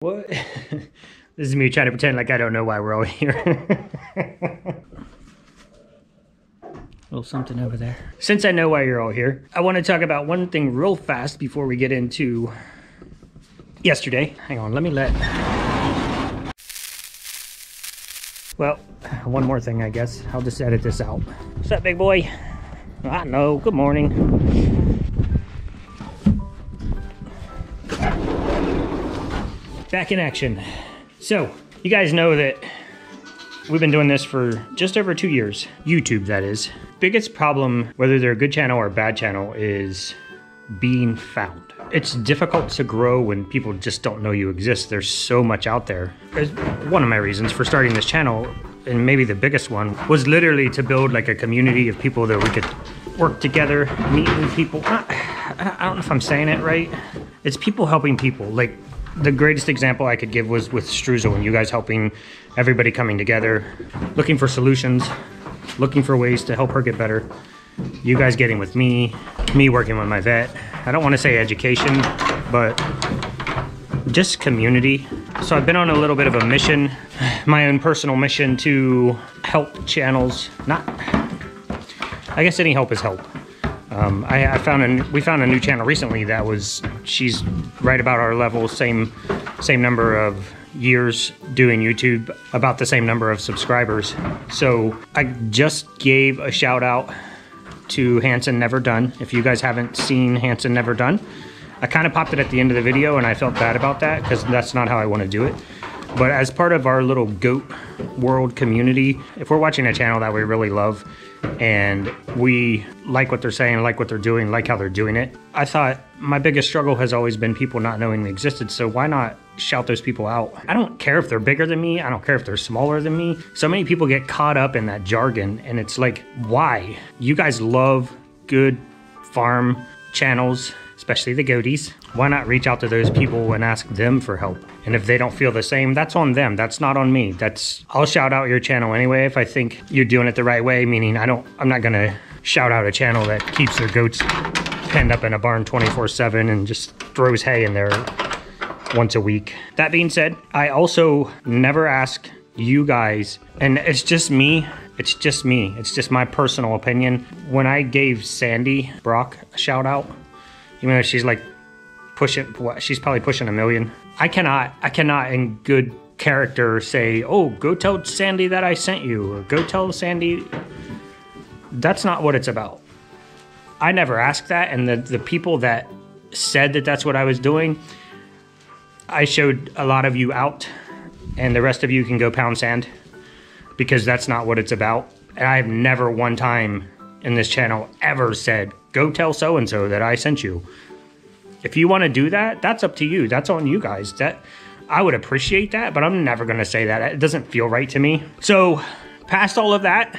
What? This is me trying to pretend like I don't know why we're all here. Little something over there. Since I know why you're all here, I want to talk about one thing real fast before we get into yesterday. Hang on, let me well, one more thing, I guess. I'll just edit this out. What's up, big boy? I know, good morning. Back in action. So, you guys know that we've been doing this for just over 2 years. YouTube, that is. Biggest problem, whether they're a good channel or a bad channel, is being found. It's difficult to grow when people just don't know you exist. There's so much out there. One of my reasons for starting this channel, and maybe the biggest one, was literally to build like a community of people that we could work together, meet new people. I don't know if I'm saying it right. It's people helping people. Like, the greatest example I could give was with Struzel and you guys helping everybody coming together, looking for solutions, looking for ways to help her get better. You guys getting with me working with my vet. I don't want to say education, but just community. So I've been on a little bit of a mission, my own personal mission to help channels. I guess any help is help. We found a new channel recently that she's right about our level, same number of years doing YouTube, about the same number of subscribers. So I just gave a shout out to Hanson Never Done. If you guys haven't seen Hanson Never Done, I kind of popped it at the end of the video and I felt bad about that because that's not how I want to do it. But as part of our little goat world community, if we're watching a channel that we really love and we like what they're saying, like what they're doing, like how they're doing it, I thought my biggest struggle has always been people not knowing we existed. So why not shout those people out? I don't care if they're bigger than me. I don't care if they're smaller than me. So many people get caught up in that jargon and it's like, why? You guys love good farm channels, especially the goaties. Why not reach out to those people and ask them for help? And if they don't feel the same, that's on them. That's not on me. I'll shout out your channel anyway if I think you're doing it the right way, meaning I'm not gonna shout out a channel that keeps their goats penned up in a barn 24/7 and just throws hay in there once a week. That being said, I also never ask you guys, and it's just me. It's just my personal opinion. When I gave Sandy Brock a shout out, even though she's like she's probably pushing 1 million. I cannot in good character say, oh, go tell Sandy that I sent you, or go tell Sandy. That's not what it's about. I never asked that, and the people that said that that's what I was doing, I showed a lot of you out, and the rest of you can go pound sand, because that's not what it's about. And I've never one time in this channel ever said, go tell so-and-so that I sent you. If you want to do that, that's up to you. That's on you guys. I would appreciate that, but I'm never going to say that. It doesn't feel right to me. So, past all of that,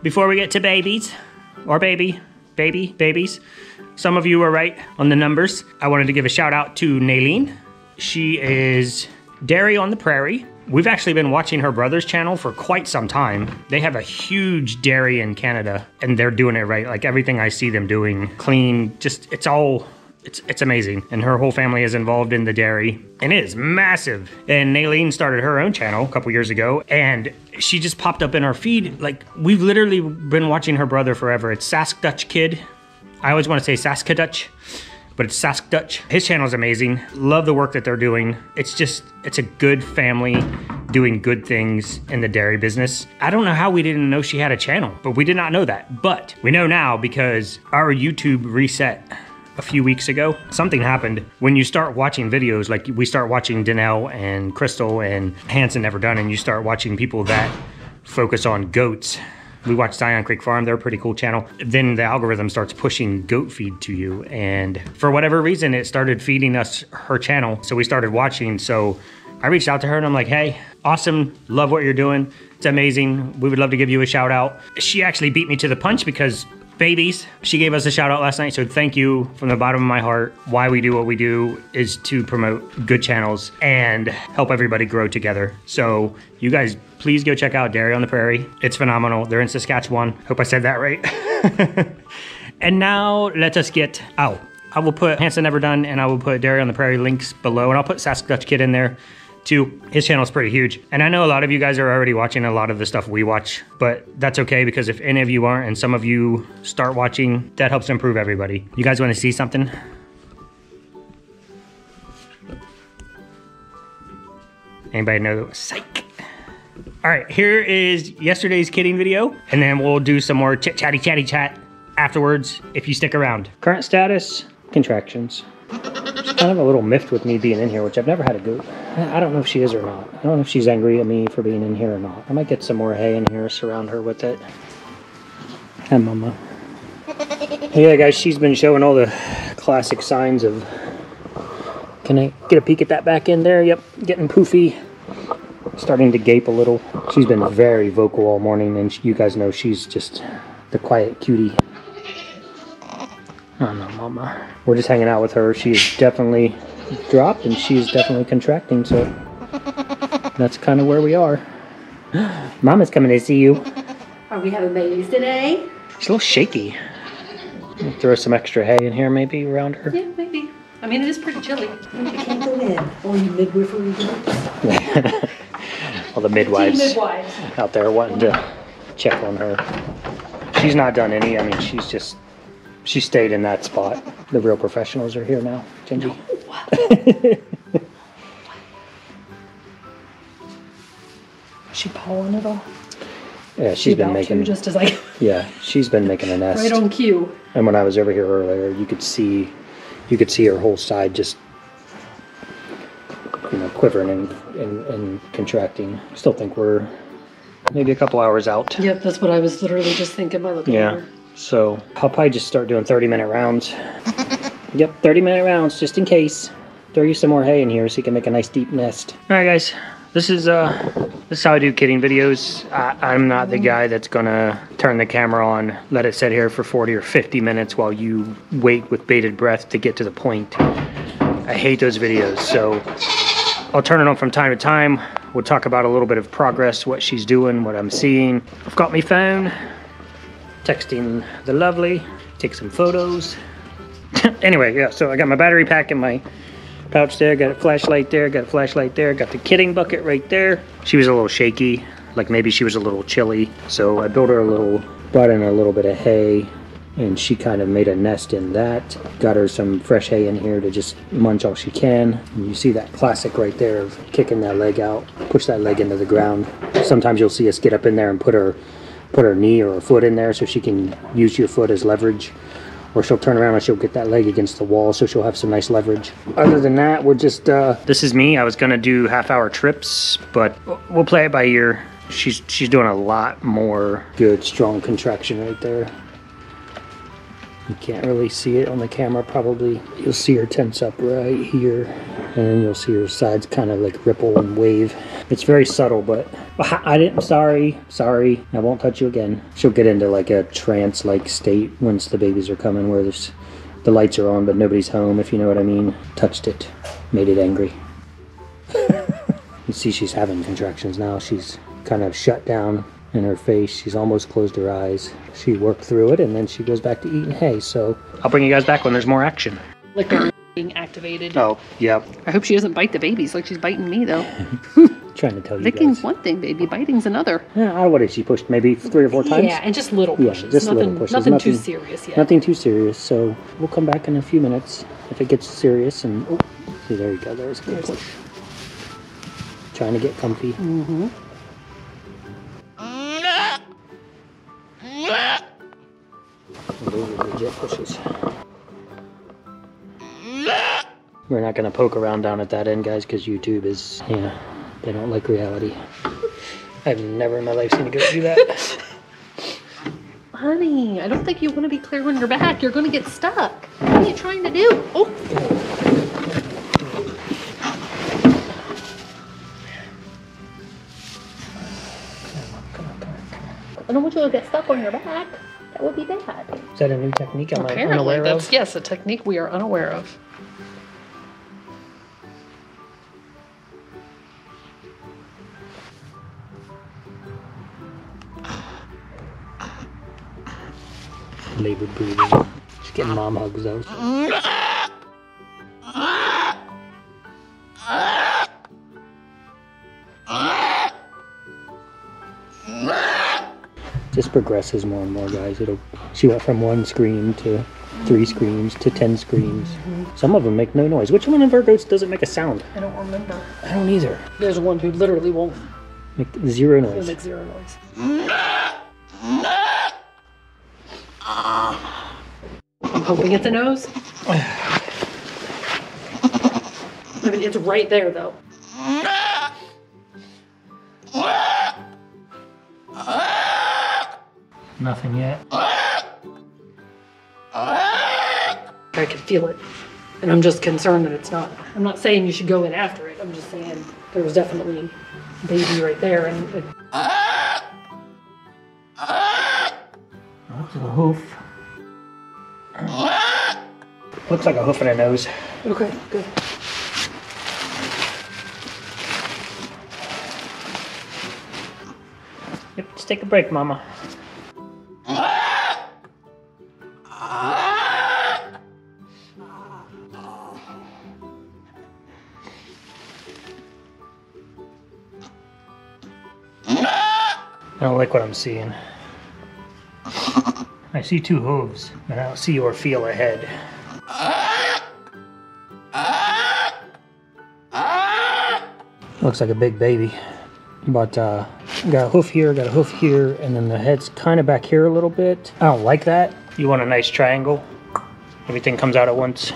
before we get to babies, or babies, some of you are right on the numbers. I wanted to give a shout out to Naylene. She is Dairy on the Prairie. We've actually been watching her brother's channel for quite some time. They have a huge dairy in Canada, and they're doing it right. Like, everything I see them doing, clean, just, it's amazing. And her whole family is involved in the dairy, and it is massive. And Naylene started her own channel a couple years ago, and she just popped up in our feed. Like, we've literally been watching her brother forever. It's Sask Dutch Kid. I always want to say Saskadutch, but it's Sask Dutch. His channel is amazing. Love the work that they're doing. It's a good family doing good things in the dairy business. I don't know how we didn't know she had a channel, but we did not know that. But we know now because our YouTube reset a few weeks ago. Something happened when you start watching videos, like we start watching Danelle and Crystal and Hanson Never Done, and you start watching people that focus on goats. We watch Zion Creek Farm, they're a pretty cool channel. Then the algorithm starts pushing goat feed to you, and for whatever reason, it started feeding us her channel. So we started watching. So I reached out to her and I'm like, hey, awesome, love what you're doing. It's amazing. We would love to give you a shout out. She actually beat me to the punch because babies, she gave us a shout out last night. So thank you from the bottom of my heart. Why we do what we do is to promote good channels and help everybody grow together. So you guys, please go check out Dairy on the Prairie. It's phenomenal. They're in Saskatchewan. Hope I said that right. And now let us get I will put Hanson Never Done and I will put Dairy on the Prairie links below, and I'll put Saskatch Kid in there too. His channel is pretty huge. And I know a lot of you guys are already watching a lot of the stuff we watch, but that's okay, because if any of you aren't and some of you start watching, that helps improve everybody. You guys want to see something? Anybody know? Psych. All right, here is yesterday's kidding video, and then we'll do some more chatty chat afterwards if you stick around. Current status, contractions. She's kind of a little miffed with me being in here, which I've never had a go. I don't know if she is or not. I don't know if she's angry at me for being in here or not. I might get some more hay in here, surround her with it. Hi, Mama. Yeah, guys, she's been showing all the classic signs of... Can I get a peek at that back end there? Yep, getting poofy. Starting to gape a little. She's been very vocal all morning, and you guys know she's just the quiet cutie. Oh no, Mama. We're just hanging out with her. She's definitely dropped, and she's definitely contracting, so that's kind of where we are. Mama's coming to see you. Are we having babies today? She's a little shaky. Throw some extra hay in here, maybe, around her. Yeah, maybe. I mean, it is pretty chilly. You can't go in. All you midwifery groups. All the midwives out there wanting to check on her. She's not done any. I mean, she stayed in that spot. The real professionals are here now, Gingy. No. Is she pawing at all? Yeah, she's been making... just as I... Yeah, she's been making a nest. Right on cue. And when I was over here earlier, you could see her whole side just, you know, quivering and contracting. I still think we're maybe a couple hours out. Yep, that's what I was literally just thinking by looking at her. So I'll probably just start doing 30-minute rounds. Yep, 30-minute rounds just in case. Throw you some more hay in here so you can make a nice deep nest. All right, guys. This is how I do kidding videos. I'm not the guy that's gonna turn the camera on, let it sit here for 40 or 50 minutes while you wait with bated breath to get to the point. I hate those videos, so I'll turn it on from time to time. We'll talk about a little bit of progress, what she's doing, what I'm seeing. I've got my phone, texting the lovely, take some photos. Anyway, yeah, so I got my battery pack in my pouch there, got a flashlight there, got a flashlight there, got the kidding bucket right there. She was a little shaky, like maybe she was a little chilly, so I brought in a little bit of hay, and she kind of made a nest in that. Got her some fresh hay in here to just munch all she can. And you see that classic right there of kicking that leg out, push that leg into the ground. Sometimes you'll see us get up in there and put her knee or her foot in there so she can use your foot as leverage. Or she'll turn around and she'll get that leg against the wall, so she'll have some nice leverage. Other than that, we're just, this is me. I was gonna do half-hour trips, but we'll play it by ear. She's doing a lot more good, strong contraction right there. You can't really see it on the camera, probably. You'll see her tense up right here, and then you'll see her sides kind of like ripple and wave. It's very subtle, but sorry, I won't touch you again. She'll get into like a trance-like state once the babies are coming, where the lights are on, but nobody's home, if you know what I mean. Touched it, made it angry. You see she's having contractions now. She's kind of shut down in her face. She's almost closed her eyes. She worked through it, and then she goes back to eating hay, so I'll bring you guys back when there's more action. Like they're being activated. Oh, yep. I hope she doesn't bite the babies like she's biting me, though. Trying to tell you Licking's guys. one thing, baby. Biting's another. Yeah, what did she push? Maybe 3 or 4 times? Yeah, and just little pushes. Yeah, just little pushes. Nothing too serious yet. Nothing too serious, so we'll come back in a few minutes if it gets serious. And oh, see, there you go. There's a good push. Trying to get comfy. Mm-hmm. Those are legit pushes. We're not going to poke around down at that end, guys, because YouTube is, yeah, they don't like reality. I've never in my life seen a goat do that. Honey, I don't think you want to be clear on your back. You're going to get stuck. What are you trying to do? Oh. I don't want you to get stuck on your back. That would be bad. Is that a new technique I'm Apparently, unaware that's, of? yes, a technique we are unaware of. Labored breathing. She's getting mom hugs though. So. This progresses more and more, guys. She went from 1 scream to 3 screams to 10 screams. Some of them make no noise. Which one of our goats doesn't make a sound? I don't remember. I don't either. There's one who literally won't. Make 0 noise. He'll make 0 noise. I'm hoping it's a nose. I mean, it's right there, though. Nothing yet. I can feel it. And I'm just concerned that it's not. I'm not saying you should go in after it. I'm just saying there was definitely a baby right there. And it... Looks like a hoof. Looks like a hoof and a nose. Okay, good. Yep, just take a break, Mama. I don't like what I'm seeing. I see 2 hooves, but I don't see or feel a head. Looks like a big baby. But got a hoof here, got a hoof here, and then the head's kind of back here a little bit. I don't like that. You want a nice triangle. Everything comes out at once.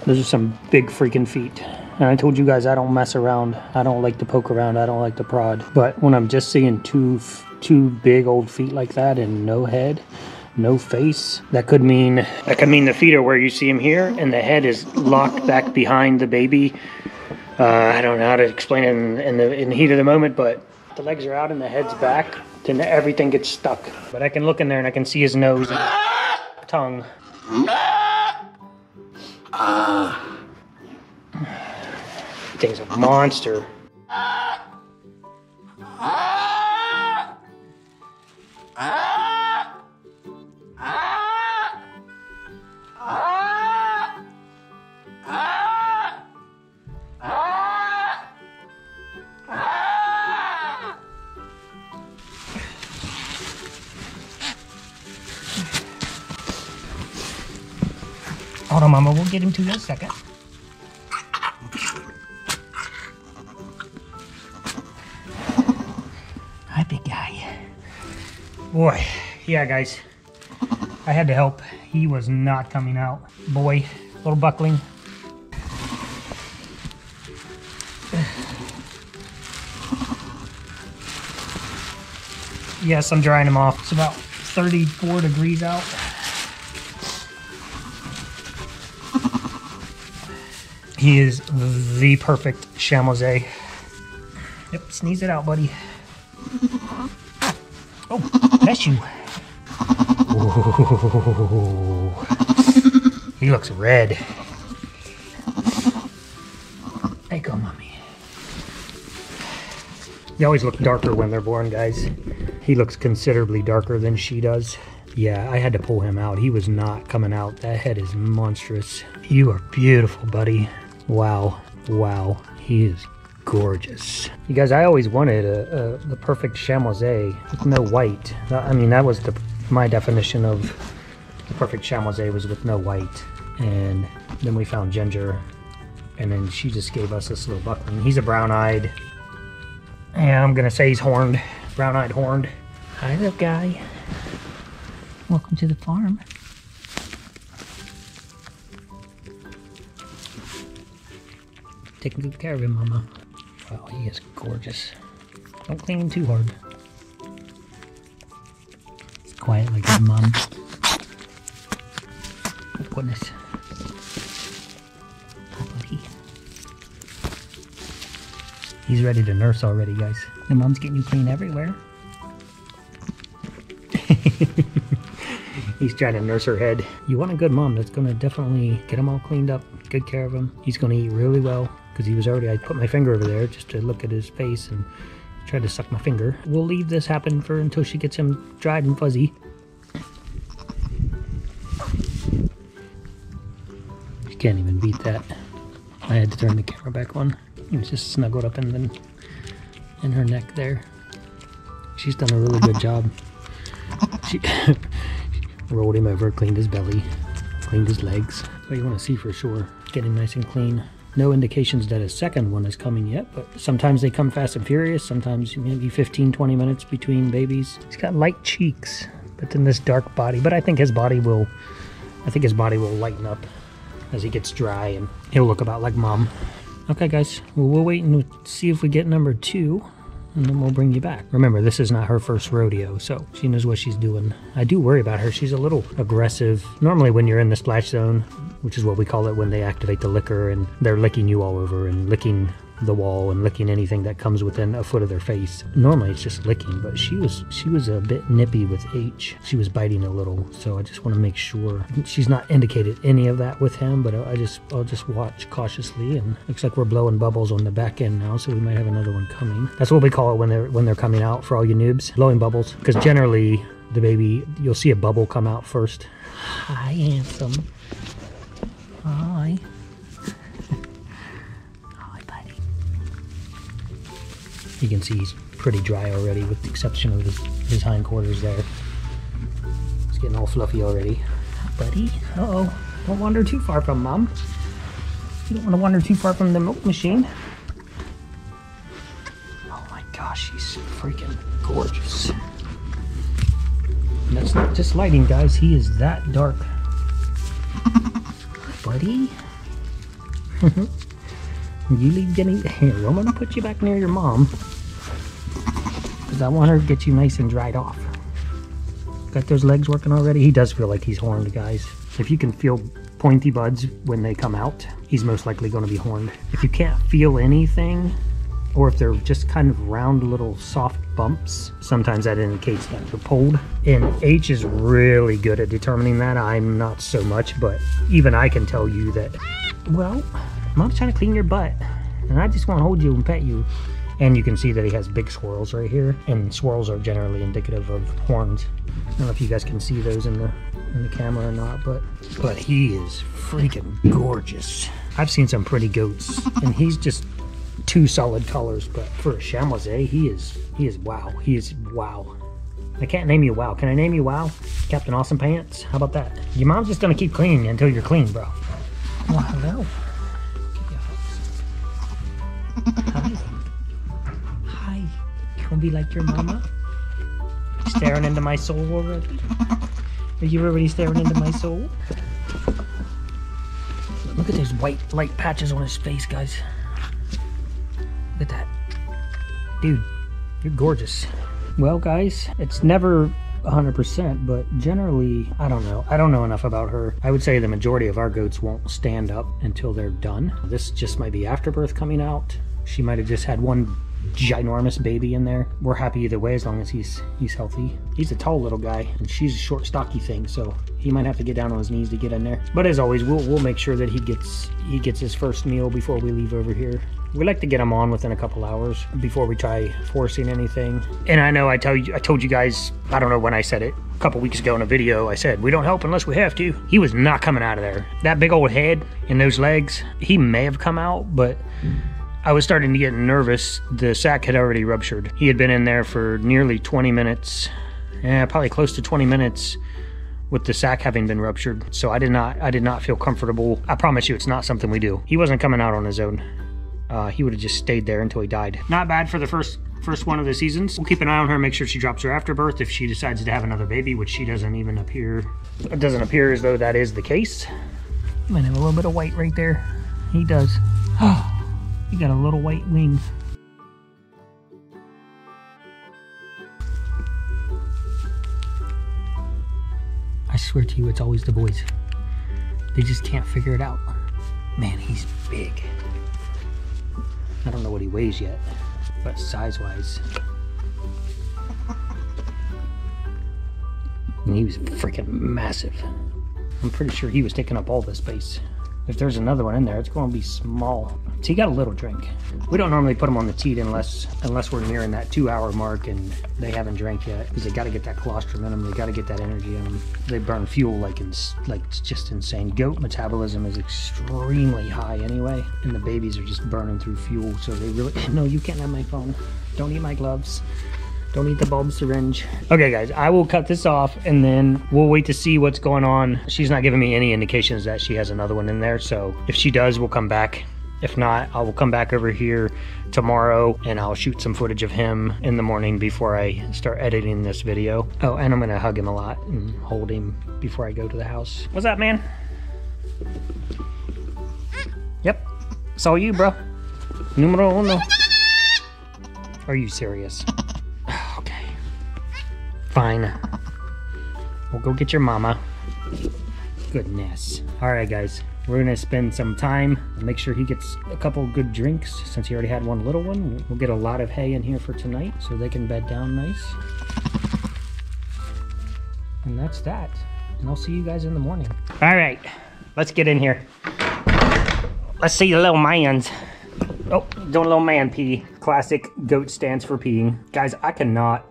Those are some big freaking feet. And I told you guys I don't mess around. I don't like to poke around. I don't like to prod. But when I'm just seeing two big old feet like that and no head, no face, that could mean the feet are where you see them here, and the head is locked back behind the baby. I don't know how to explain it in the heat of the moment, but the legs are out and the head's back, then everything gets stuck. But I can look in there and I can see his nose and tongue. Thing's a monster. Hold on, Mama, we'll get him to you in a second. Hi, big guy. Boy, yeah, guys. I had to help. He was not coming out. Boy, little buckling. Yes, I'm drying him off. It's about 34 degrees out. He is the perfect chamois. Yep, sneeze it out, buddy. Oh, bless you. Ooh. He looks red. There you go, Mommy. They always look darker when they're born, guys. He looks considerably darker than she does. Yeah, I had to pull him out. He was not coming out. That head is monstrous. You are beautiful, buddy. Wow. Wow. He is gorgeous. You guys, I always wanted the perfect chamois with no white. I mean, that was my definition of the perfect chamois was with no white. And then we found Ginger, and then she just gave us this little buckling. He's a brown-eyed, and I'm gonna say he's horned. Brown-eyed horned. Hi, little guy. Welcome to the farm. Taking good care of him, Mama. Wow, he is gorgeous. Don't clean him too hard. He's quiet like his mom. Oh, goodness. Oh, buddy. He's ready to nurse already, guys. The mom's getting you clean everywhere. He's trying to nurse her head. You want a good mom that's going to definitely get him all cleaned up, good care of him. He's going to eat really well because he was already, I put my finger over there just to look at his face, and Tried to suck my finger. We'll leave this happen for until she gets him dried and fuzzy. You can't even beat that. I had to turn the camera back on. He was just snuggled up in her neck there. She's done a really good job. She rolled him over, cleaned his belly, cleaned his legs. So you want to see for sure. Getting nice and clean. No indications that a second one is coming yet, but sometimes they come fast and furious. Sometimes maybe 15-20 minutes between babies. He's got light cheeks, but then this dark body. But I think his body will lighten up as he gets dry, and he'll look about like mom. Okay, guys, well, we'll wait and see if we get number 2. And then we'll bring you back. Remember, this is not her first rodeo, so she knows what she's doing. I do worry about her. She's a little aggressive. Normally when you're in the splash zone, which is what we call it when they activate the licker, and they're licking you all over and licking the wall and licking anything that comes within a foot of their face. Normally it's just licking, but she was a bit nippy with H. She was biting a little, so I just want to make sure. She's not indicated any of that with him, but I'll just watch cautiously. And looks like we're blowing bubbles on the back end now, so we might have another one coming. That's what we call it when they're coming out, for all you noobs. Blowing bubbles, because generally the baby, you'll see a bubble come out first. Hi, handsome. Hi. You can see he's pretty dry already, with the exception of his hindquarters there. It's getting all fluffy already. Buddy, uh-oh. Don't wander too far from mom. You don't want to wander too far from the milk machine. Oh my gosh, he's freaking gorgeous. And that's not just lighting, guys. He is that dark. Buddy? You leave getting here. I'm gonna put you back near your mom, because I want her to get you nice and dried off. Got those legs working already? He does feel like he's horned, guys. If you can feel pointy buds when they come out, he's most likely going to be horned. If you can't feel anything, or if they're just kind of round little soft bumps, sometimes that indicates that they're pulled. And H is really good at determining that. I'm not so much, but even I can tell you that, well, Mom's trying to clean your butt, and I just want to hold you and pet you. And you can see that he has big swirls right here, and swirls are generally indicative of horns. I don't know if you guys can see those in the camera or not, but he is freaking gorgeous. I've seen some pretty goats, and he's just 2 solid colors, but for a chamois, he is wow. He is wow. I can't name you wow. Can I name you wow? Captain Awesome Pants? How about that? Your mom's just gonna keep cleaning you until you're clean, bro. Well, hello. Hi. Hi. You wanna be like your mama? Staring into my soul already? Are you already staring into my soul? Look at those white light patches on his face, guys. Look at that. Dude, you're gorgeous. Well, guys, it's never 100%, but generally, I don't know. I don't know enough about her. I would say the majority of our goats won't stand up until they're done. This just might be afterbirth coming out. She might have just had one ginormous baby in there. We're happy either way as long as he's healthy. He's a tall little guy, and she's a short, stocky thing, so he might have to get down on his knees to get in there. But as always, we'll make sure that he gets his first meal before we leave over here. We like to get him on within a couple hours before we try forcing anything. And I know I told you guys, I don't know when I said it, a couple weeks ago in a video, I said, we don't help unless we have to. He was not coming out of there. That big old head and those legs, he may have come out, but I was starting to get nervous. The sac had already ruptured. He had been in there for nearly 20 minutes, probably close to 20 minutes with the sac having been ruptured. So I did not feel comfortable. I promise you, it's not something we do. He wasn't coming out on his own. He would have just stayed there until he died. Not bad for the first one of the seasons. We'll keep an eye on her, make sure she drops her afterbirth if she decides to have another baby, which she doesn't even appear. It doesn't appear as though that is the case. He might have a little bit of white right there. He does. Oh, he got a little white wing. I swear to you, it's always the boys. They just can't figure it out. Man, he's big. I don't know what he weighs yet, but size-wise. And he was freaking massive. I'm pretty sure he was taking up all the space. if there's another one in there, it's going to be small. So he got a little drink. We don't normally put them on the teat unless we're nearing that 2-hour mark and they haven't drank yet, because they got to get that colostrum in them. They got to get that energy in them. They burn fuel like it's just insane. Goat metabolism is extremely high anyway, and the babies are just burning through fuel. So they really, no, you can't have my phone. Don't eat my gloves. Don't eat the bulb syringe. Okay guys, I will cut this off and then we'll wait to see what's going on. She's not giving me any indications that she has another one in there. So if she does, we'll come back. If not, I will come back over here tomorrow and I'll shoot some footage of him in the morning before I start editing this video. Oh, and I'm gonna hug him a lot and hold him before I go to the house. What's up, man? Yep, saw you, bro. Numero uno. Are you serious? Okay. Fine. We'll go get your mama. Goodness. Alright guys, we're gonna spend some time and make sure he gets a couple good drinks since he already had one little one. We'll get a lot of hay in here for tonight so they can bed down nice. And that's that. And I'll see you guys in the morning. Alright, let's get in here. Let's see the little mans. Oh, doing a little man pee. Classic goat stands for peeing. Guys, I cannot.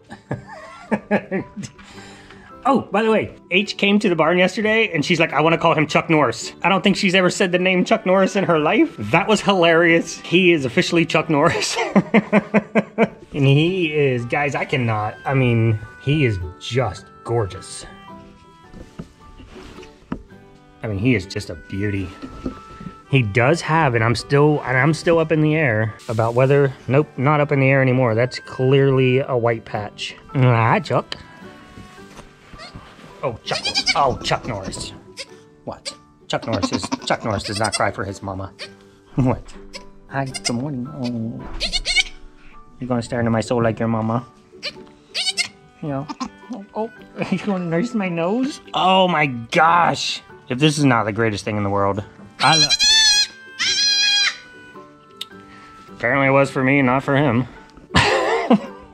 Oh, by the way, H came to the barn yesterday and she's like, I want to call him Chuck Norris. I don't think she's ever said the name Chuck Norris in her life. That was hilarious. He is officially Chuck Norris. And he is, guys, I cannot. I mean, he is just gorgeous. I mean, he is just a beauty. He does have, and I'm still up in the air about whether, nope, not up in the air anymore. That's clearly a white patch. Hi, Chuck. Oh, Chuck Norris. What? Chuck Norris does not cry for his mama. What? Hi, good morning. Oh. You're gonna stare into my soul like your mama. You know. Oh, you're gonna nurse my nose? Oh my gosh. If this is not the greatest thing in the world. Apparently it was for me, not for him.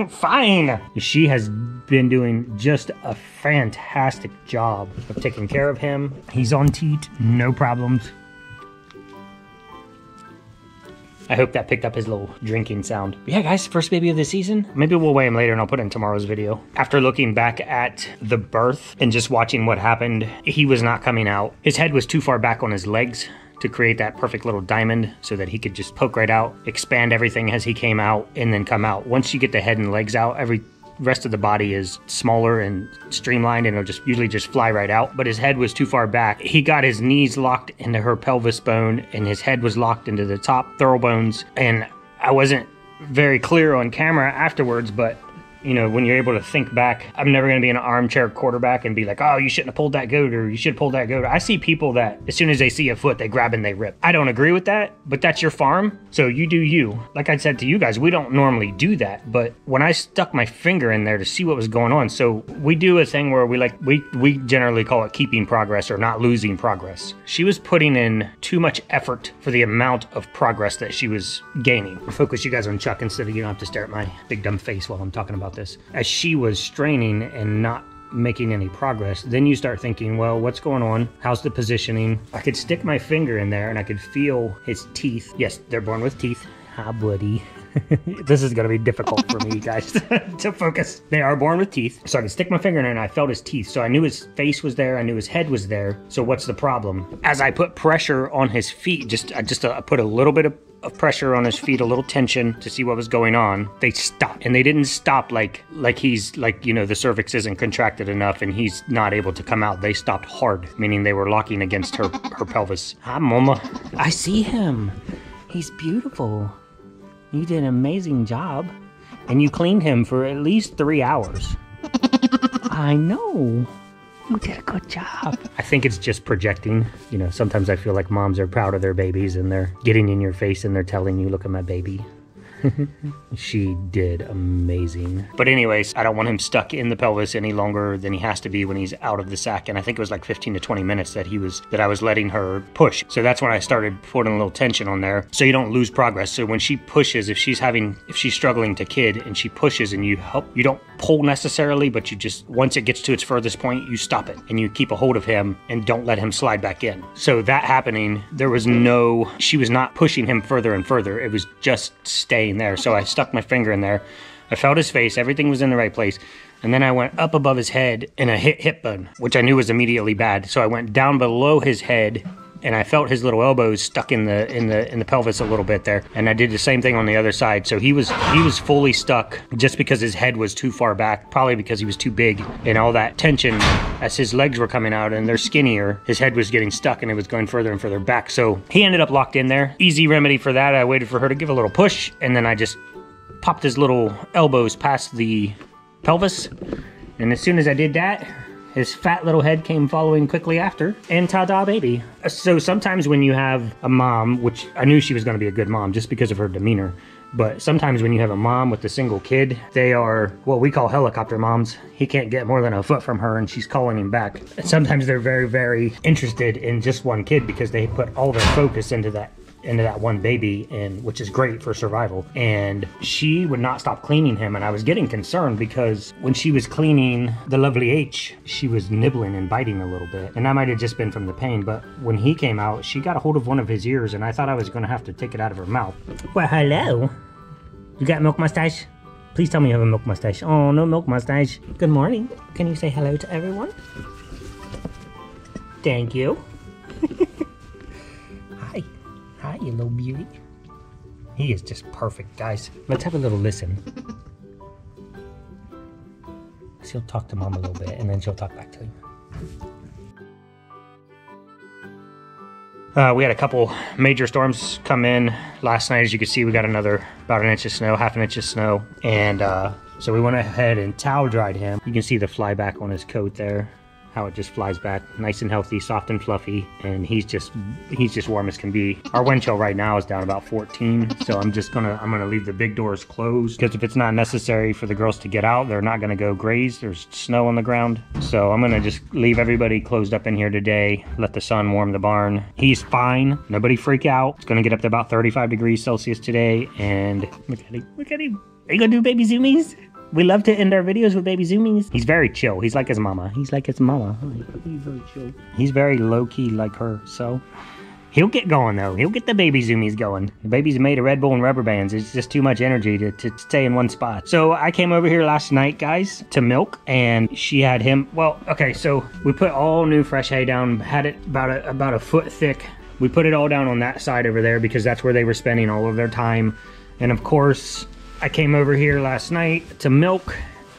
Fine. She has been doing just a fantastic job of taking care of him. He's on teat, no problems. I hope that picked up his little drinking sound. But yeah, guys, first baby of the season. Maybe we'll weigh him later and I'll put it in tomorrow's video. After looking back at the birth and just watching what happened, he was not coming out. His head was too far back on his legs to create that perfect little diamond so that he could just poke right out, expand everything as he came out, and then come out. Once you get the head and legs out, every rest of the body is smaller and streamlined and it'll just usually just fly right out. But his head was too far back. He got his knees locked into her pelvis bone and his head was locked into the top thoroughbones. And I wasn't very clear on camera afterwards, but you know, when you're able to think back, I'm never going to be an armchair quarterback and be like, oh, you shouldn't have pulled that goat or you should have pulled that goat. I see people that as soon as they see a foot, they grab and they rip. I don't agree with that, but that's your farm. So you do you. Like I said to you guys, we don't normally do that. But when I stuck my finger in there to see what was going on, so we do a thing where we generally call it keeping progress or not losing progress. She was putting in too much effort for the amount of progress that she was gaining. I'll focus you guys on Chuck instead of you don't have to stare at my big dumb face while I'm talking about this. As she was straining and not making any progress, then you start thinking, well, what's going on? How's the positioning? I could stick my finger in there and I could feel his teeth. Yes, they're born with teeth. Hi, buddy. This is going to be difficult for me, guys, to focus. They are born with teeth. So I could stick my finger in there and I felt his teeth. So I knew his face was there. I knew his head was there. So what's the problem? As I put pressure on his feet, I put a little bit of pressure on his feet, a little tension to see what was going on. They stopped, and they didn't stop like he's like, you know, the cervix isn't contracted enough and he's not able to come out. They stopped hard, meaning they were locking against her pelvis. Hi, mama. I see him. He's beautiful. You did an amazing job, and you cleaned him for at least 3 hours. I know. You did a good job. I think it's just projecting. You know, sometimes I feel like moms are proud of their babies and they're getting in your face and they're telling you, look at my baby. She did amazing. But anyways, I don't want him stuck in the pelvis any longer than he has to be when he's out of the sack. And I think it was like 15 to 20 minutes that I was letting her push. So that's when I started putting a little tension on there so you don't lose progress. So when she pushes, if she's struggling to kid and she pushes and you don't pull necessarily, but you just, once it gets to its furthest point, you stop it and you keep a hold of him and don't let him slide back in. So that happening, she was not pushing him further and further. It was just staying there. So I stuck my finger in there. I felt his face. Everything was in the right place. And then I went up above his head and I hit hip bone, which I knew was immediately bad. So I went down below his head and I felt his little elbows stuck in the pelvis a little bit there. And I did the same thing on the other side. So he was fully stuck just because his head was too far back, probably because he was too big, and all that tension as his legs were coming out and they're skinnier, his head was getting stuck and it was going further and further back. So he ended up locked in there. Easy remedy for that. I waited for her to give a little push and then I just popped his little elbows past the pelvis. And as soon as I did that, his fat little head came following quickly after, and ta-da, baby. So sometimes when you have a mom, which I knew she was going to be a good mom just because of her demeanor, but sometimes when you have a mom with a single kid, they are what we call helicopter moms. He can't get more than a foot from her and she's calling him back. And sometimes they're very, very interested in just one kid because they put all their focus into that one baby, and which is great for survival. And she would not stop cleaning him, and I was getting concerned because when she was cleaning the lovely H, she was nibbling and biting a little bit, and that might have just been from the pain. But when he came out, she got a hold of one of his ears, and I thought I was going to have to take it out of her mouth. Well, hello. You got milk mustache? Please tell me you have a milk mustache. Oh, no milk mustache. Good morning. Can you say hello to everyone? Thank you. Hi, you little beauty. He is just perfect, guys. Let's have a little listen. She'll talk to Mom a little bit, and then she'll talk back to him. We had a couple major storms come in last night. As you can see, we got about an inch of snow, half an inch of snow. And so we went ahead and towel dried him. You can see the flyback on his coat there. How it just flies back nice and healthy, soft and fluffy, and he's just warm as can be. Our wind chill right now is down about 14, so I'm gonna leave the big doors closed because if it's not necessary for the girls to get out, they're not gonna go graze. There's snow on the ground, so I'm gonna just leave everybody closed up in here today. Let the sun warm the barn. He's fine. Nobody freak out. It's gonna get up to about 35 degrees Celsius today, and look at him. Look at him. Are you gonna do baby zoomies? We love to end our videos with baby zoomies. He's very chill. He's like his mama. He's like his mama. He's very chill. He's very low-key like her, so he'll get going, though. He'll get the baby zoomies going. The baby's made of Red Bull and rubber bands. It's just too much energy to stay in one spot. So I came over here last night, guys, to milk, and she had him. Well, okay, so we put all new fresh hay down, had it about a foot thick. We put it all down on that side over there because that's where they were spending all of their time. And of course, I came over here last night to milk,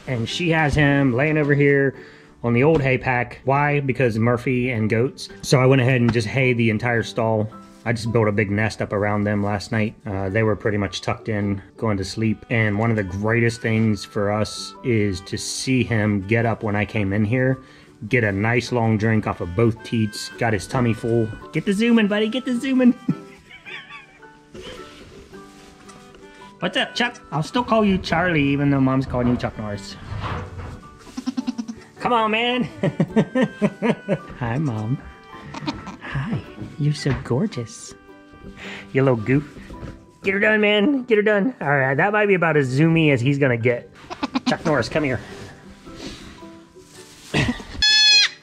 and she has him laying over here on the old hay pack. Why? Because Murphy and goats. So I went ahead and just hayed the entire stall. I just built a big nest up around them last night. They were pretty much tucked in, going to sleep. And one of the greatest things for us is to see him get up when I came in here, get a nice long drink off of both teats, got his tummy full. Get the zooming, buddy, get the zooming. What's up, Chuck? I'll still call you Charlie, even though Mom's calling you Chuck Norris. Come on, man. Hi, Mom. Hi. You're so gorgeous. You little goof. Get her done, man. Get her done. All right, that might be about as zoomy as he's gonna get. Chuck Norris, come here.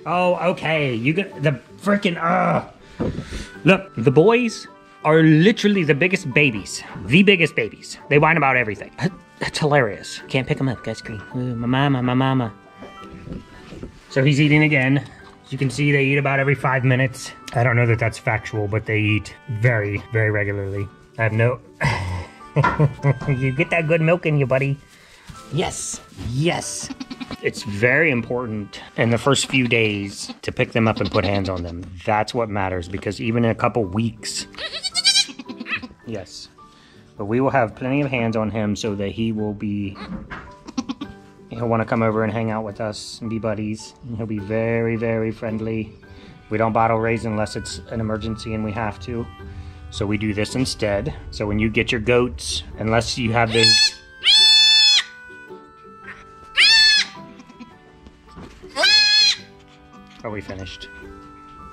Oh, okay. You got the freaking, Look, the boys are literally the biggest babies. The biggest babies. They whine about everything. It's hilarious. Can't pick them up, guys. Ooh, my mama, my mama. So he's eating again. As you can see, they eat about every 5 minutes. I don't know that that's factual, but they eat very, very regularly. I have no... You get that good milk in you, buddy. Yes, yes. It's very important in the first few days to pick them up and put hands on them. That's what matters, because even in a couple weeks... Yes. But we will have plenty of hands on him so that he will be... He'll want to come over and hang out with us and be buddies. And he'll be very, very friendly. We don't bottle raise unless it's an emergency and we have to. So we do this instead. So when you get your goats, unless you have those... Are we finished?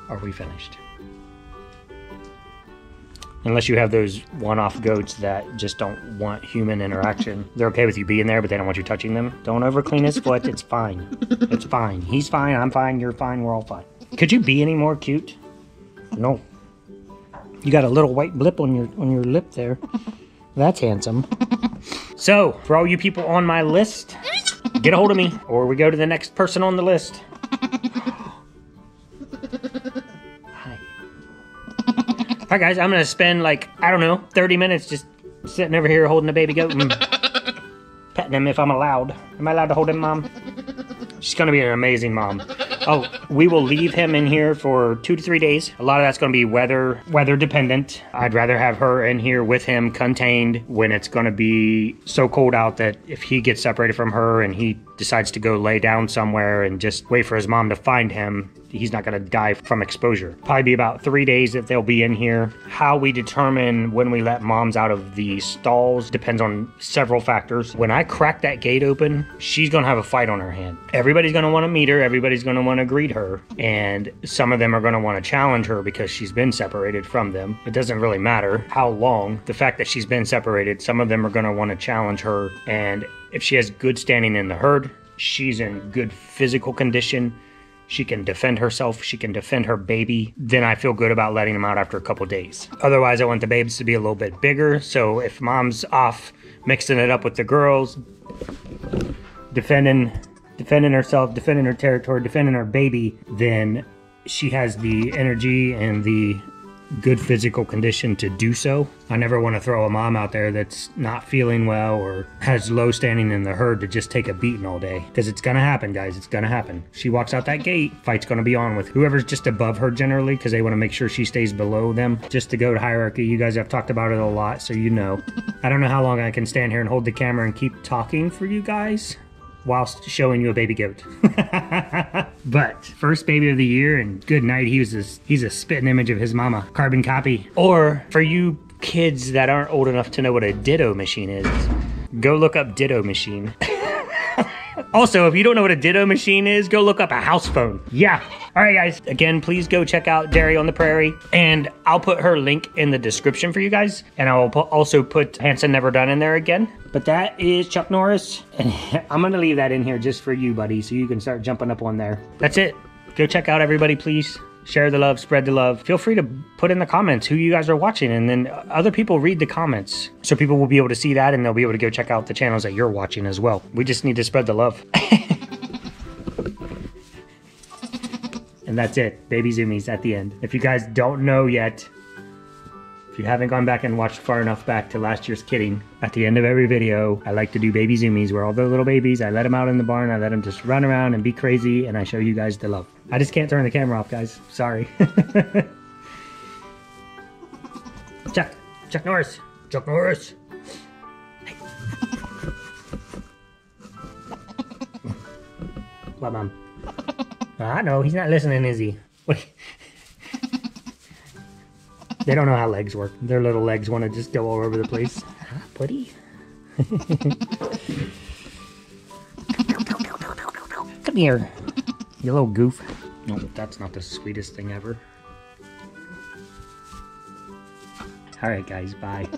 Are we finished? Unless you have those one-off goats that just don't want human interaction. They're okay with you being there, but they don't want you touching them. Don't over-clean his foot. It's fine. It's fine. He's fine. I'm fine. You're fine. We're all fine. Could you be any more cute? No. You got a little white blip on your lip there. That's handsome. So, for all you people on my list, get a hold of me, or we go to the next person on the list. Alright guys, I'm gonna spend like, I don't know, 30 minutes just sitting over here holding the baby goat and petting him if I'm allowed. Am I allowed to hold him, Mom? She's gonna be an amazing mom. Oh, we will leave him in here for 2 to 3 days. A lot of that's gonna be weather dependent. I'd rather have her in here with him contained when it's gonna be so cold out that if he gets separated from her and he decides to go lay down somewhere and just wait for his mom to find him, he's not gonna die from exposure. Probably be about 3 days that they'll be in here. How we determine when we let moms out of the stalls depends on several factors. When I crack that gate open, she's gonna have a fight on her hand. Everybody's gonna wanna meet her, everybody's gonna wanna greet her, and some of them are gonna wanna challenge her because she's been separated from them. It doesn't really matter how long. The fact that she's been separated, some of them are gonna wanna challenge her, and if she has good standing in the herd, she's in good physical condition, she can defend herself, she can defend her baby, then I feel good about letting them out after a couple days. Otherwise, I want the babes to be a little bit bigger, so if mom's off mixing it up with the girls, defending herself, defending her territory, defending her baby, then she has the energy and the good physical condition to do so. I never want to throw a mom out there that's not feeling well or has low standing in the herd to just take a beating all day. Because it's gonna happen, guys. It's gonna happen. She walks out that gate, fight's gonna be on with whoever's just above her generally, because they want to make sure she stays below them. Just to go to hierarchy, you guys have talked about it a lot, so you know. I don't know how long I can stand here and hold the camera and keep talking for you guys whilst showing you a baby goat. But first baby of the year, and good night, he's a spitting image of his mama. Carbon copy. Or for you kids that aren't old enough to know what a ditto machine is, go look up ditto machine. Also, if you don't know what a ditto machine is, go look up a house phone. Yeah. All right, guys. Again, please go check out Dairy on the Prairie. And I'll put her link in the description for you guys. And I will also put Hanson Never Done in there again. But that is Chuck Norris. And I'm going to leave that in here just for you, buddy, so you can start jumping up on there. That's it. Go check out everybody, please. Share the love, spread the love. Feel free to put in the comments who you guys are watching, and then other people read the comments. So people will be able to see that, and they'll be able to go check out the channels that you're watching as well. We just need to spread the love. And that's it. Baby zoomies at the end. If you guys don't know yet, if you haven't gone back and watched far enough back to last year's kidding, at the end of every video, I like to do baby zoomies where all the little babies, I let them out in the barn, I let them just run around and be crazy, and I show you guys the love. I just can't turn the camera off, guys. Sorry. Chuck Norris. Chuck Norris. Hey. What, Mom? No, he's not listening, is he? What? They don't know how legs work. Their little legs want to just go all over the place. Huh, buddy? Come here, you little goof. No, that's not the sweetest thing ever. All right, guys, bye.